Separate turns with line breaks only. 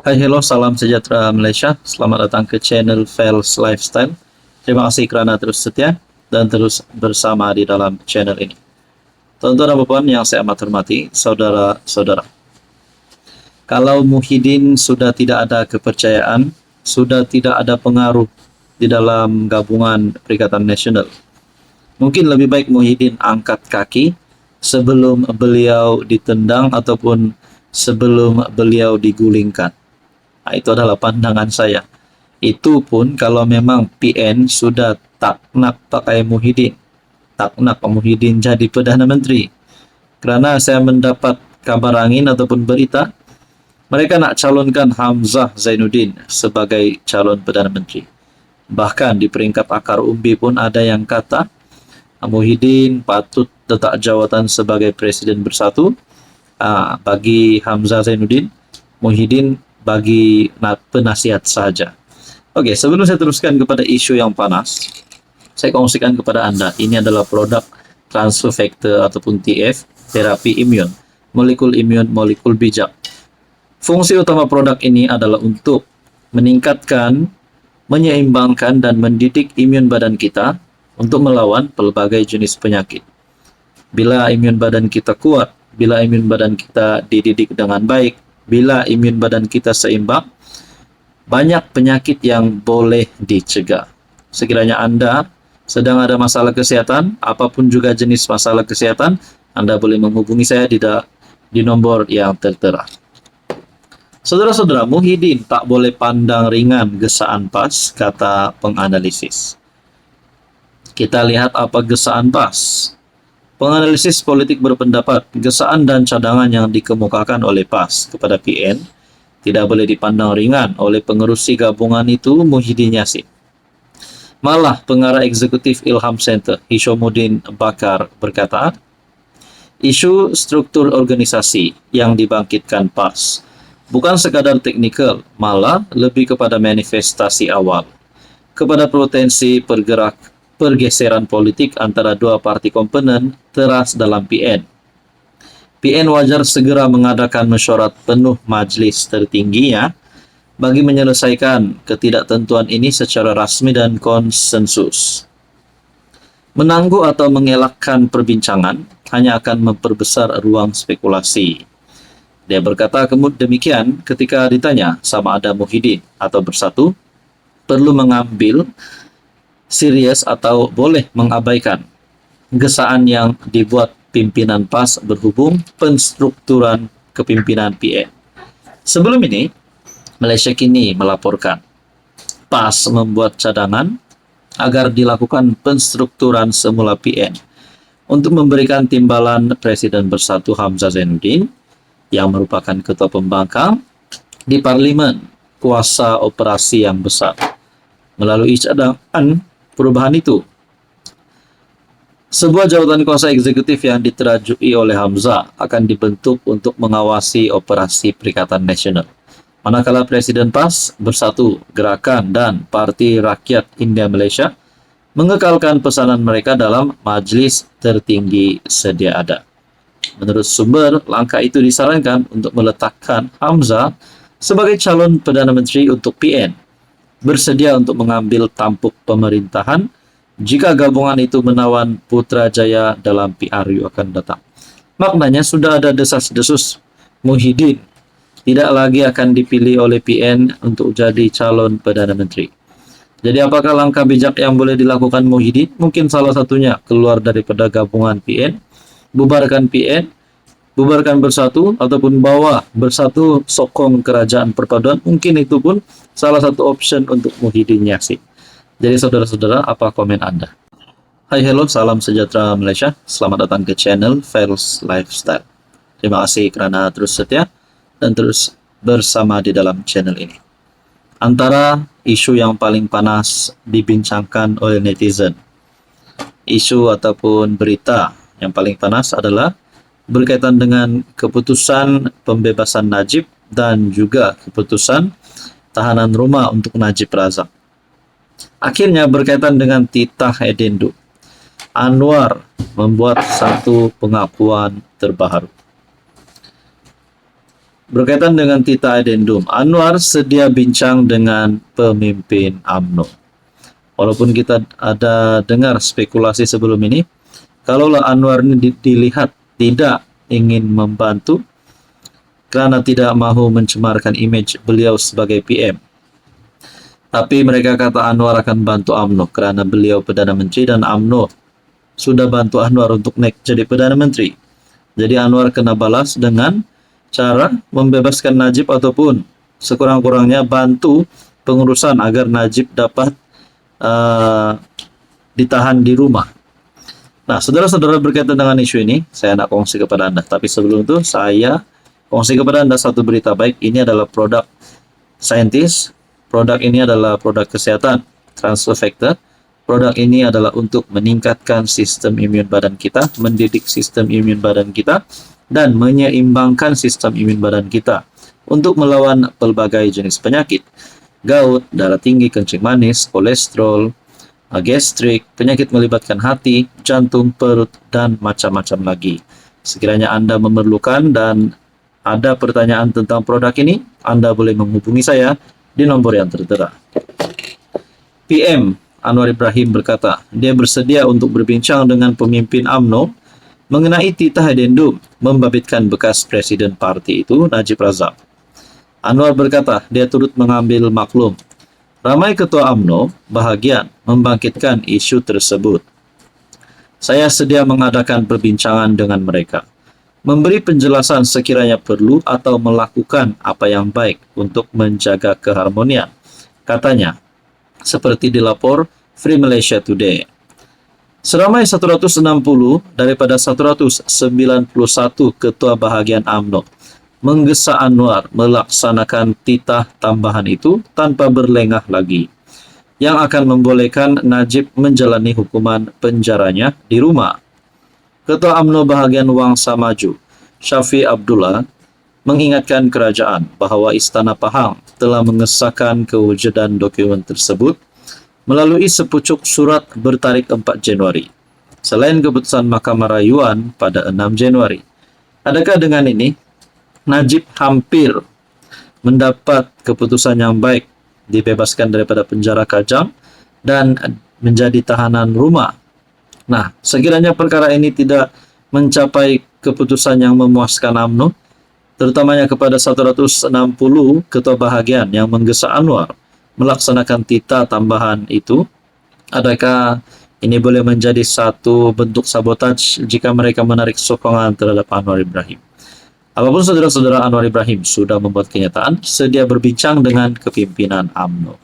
Hai, hello, salam sejahtera Malaysia. Selamat datang ke channel Fels Lifestyle. Terima kasih kerana terus setia dan terus bersama di dalam channel ini. Tuan-tuan dan puan yang saya amat hormati, saudara-saudara. Kalau Muhyiddin sudah tidak ada kepercayaan, sudah tidak ada pengaruh di dalam gabungan Perikatan Nasional, mungkin lebih baik Muhyiddin angkat kaki sebelum beliau ditendang ataupun sebelum beliau digulingkan. Nah, itu adalah pandangan saya. Itu pun kalau memang PN sudah tak nak pakai Muhyiddin, tak nak Muhyiddin jadi Perdana Menteri. Kerana saya mendapat kabar angin ataupun berita, mereka nak calonkan Hamzah Zainuddin sebagai calon Perdana Menteri. Bahkan di peringkat akar umbi pun ada yang kata Muhyiddin patut letak jawatan sebagai Presiden Bersatu bagi Hamzah Zainuddin, Muhyiddin bagi penasihat saja. Oke, sebelum saya teruskan kepada isu yang panas, saya kongsikan kepada Anda, ini adalah produk transfer factor ataupun TF, terapi imun, molekul imun, molekul bijak. Fungsi utama produk ini adalah untuk meningkatkan, menyeimbangkan, dan mendidik imun badan kita untuk melawan pelbagai jenis penyakit. Bila imun badan kita kuat, bila imun badan kita dididik dengan baik, bila imun badan kita seimbang, banyak penyakit yang boleh dicegah. Sekiranya Anda sedang ada masalah kesehatan, apapun juga jenis masalah kesehatan, Anda boleh menghubungi saya di nomor yang tertera. Saudara-saudara, Muhyiddin tak boleh pandang ringan gesaan PAS, kata penganalisis. Kita lihat apa gesaan PAS. Penganalisis politik berpendapat, gesaan dan cadangan yang dikemukakan oleh PAS kepada PN tidak boleh dipandang ringan oleh pengerusi gabungan itu, Muhyiddin Yassin. Malah, pengarah eksekutif Ilham Center, Hishamuddin Bakar, berkata, isu struktur organisasi yang dibangkitkan PAS bukan sekadar teknikal, malah lebih kepada manifestasi awal, kepada potensi pergeseran politik antara dua parti komponen teras dalam PN. PN wajar segera mengadakan mesyuarat penuh majlis tertingginya bagi menyelesaikan ketidaktentuan ini secara rasmi dan konsensus. Menangguh atau mengelakkan perbincangan hanya akan memperbesar ruang spekulasi. Dia berkata demikian ketika ditanya sama ada Muhyiddin atau Bersatu perlu mengambil serius atau boleh mengabaikan gesaan yang dibuat pimpinan PAS berhubung penstrukturan kepimpinan PN. Sebelum ini, Malaysia kini melaporkan PAS membuat cadangan agar dilakukan penstrukturan semula PN untuk memberikan timbalan Presiden Bersatu Hamzah Zainuddin yang merupakan ketua pembangkang di Parlimen kuasa operasi yang besar. Melalui cadangan perubahan itu, sebuah jawatan kuasa eksekutif yang diterajui oleh Hamzah akan dibentuk untuk mengawasi operasi Perikatan Nasional. Manakala Presiden PAS, Bersatu, Gerakan, dan Parti Rakyat India Malaysia mengekalkan pesanan mereka dalam majlis tertinggi sedia ada. Menurut sumber, langkah itu disarankan untuk meletakkan Hamzah sebagai calon Perdana Menteri untuk PN, bersedia untuk mengambil tampuk pemerintahan jika gabungan itu menawan Putrajaya dalam PRU akan datang. Maknanya sudah ada desas-desus Muhyiddin tidak lagi akan dipilih oleh PN untuk jadi calon Perdana Menteri. Jadi apakah langkah bijak yang boleh dilakukan Muhyiddin? Mungkin salah satunya keluar daripada gabungan PN, bubarkan PN, bubarkan Bersatu, ataupun bawa Bersatu sokong kerajaan perpaduan. Mungkin itu pun salah satu option untuk Muhyiddin Yassin. Jadi saudara-saudara, apa komen Anda? Hai, hello, salam sejahtera Malaysia. Selamat datang ke channel Fels Lifestyle. Terima kasih kerana terus setia dan terus bersama di dalam channel ini. Antara isu yang paling panas dibincangkan oleh netizen, isu ataupun berita yang paling panas adalah berkaitan dengan keputusan pembebasan Najib dan juga keputusan tahanan rumah untuk Najib Razak. Akhirnya berkaitan dengan titah Edendo, Anwar membuat satu pengakuan terbaru. Berkaitan dengan Tita Addendum, Anwar sedia bincang dengan pemimpin UMNO. Walaupun kita ada dengar spekulasi sebelum ini, kalaulah Anwar ini dilihat tidak ingin membantu karena tidak mahu mencemarkan image beliau sebagai PM. Tapi mereka kata Anwar akan bantu UMNO kerana beliau Perdana Menteri dan UMNO sudah bantu Anwar untuk naik jadi Perdana Menteri. Jadi Anwar kena balas dengan cara membebaskan Najib ataupun sekurang-kurangnya bantu pengurusan agar Najib dapat ditahan di rumah. Nah, saudara-saudara, berkaitan dengan isu ini, saya nak kongsi kepada Anda. Tapi sebelum itu, saya kongsi kepada Anda satu berita baik. Ini adalah produk saintis. Produk ini adalah produk kesehatan, transfer factor. Produk ini adalah untuk meningkatkan sistem imun badan kita, mendidik sistem imun badan kita, dan menyeimbangkan sistem imun badan kita untuk melawan pelbagai jenis penyakit. Gout, darah tinggi, kencing manis, kolesterol, gastrik, penyakit melibatkan hati, jantung, perut, dan macam-macam lagi. Sekiranya Anda memerlukan dan ada pertanyaan tentang produk ini, Anda boleh menghubungi saya di nomor yang tertera. PM Anwar Ibrahim berkata, dia bersedia untuk berbincang dengan pemimpin UMNO mengenai Tita Addendum membabitkan bekas presiden parti itu, Najib Razak. Anwar berkata, dia turut mengambil maklum. Ramai ketua UMNO bahagian membangkitkan isu tersebut. Saya sedia mengadakan perbincangan dengan mereka, memberi penjelasan sekiranya perlu atau melakukan apa yang baik untuk menjaga keharmonian, katanya, seperti dilapor Free Malaysia Today. Seramai 160 daripada 191 ketua bahagian UMNO menggesa Anwar melaksanakan titah tambahan itu tanpa berlengah lagi, yang akan membolehkan Najib menjalani hukuman penjaranya di rumah. Ketua UMNO bahagian Wangsa Maju, Syafiq Abdullah, mengingatkan kerajaan bahawa Istana Pahang telah mengesahkan kewujudan dokumen tersebut melalui sepucuk surat bertarikh 4 Januari, selain keputusan Mahkamah Rayuan pada 6 Januari. Adakah dengan ini, Najib hampir mendapat keputusan yang baik, dibebaskan daripada penjara Kajang dan menjadi tahanan rumah? Nah, sekiranya perkara ini tidak mencapai keputusan yang memuaskan UMNO, terutamanya kepada 160 ketua bahagian yang menggesa Anwar melaksanakan titah tambahan itu, adakah ini boleh menjadi satu bentuk sabotaj jika mereka menarik sokongan terhadap Anwar Ibrahim? Apapun, saudara-saudara, Anwar Ibrahim sudah membuat kenyataan sedia berbincang dengan kepimpinan UMNO.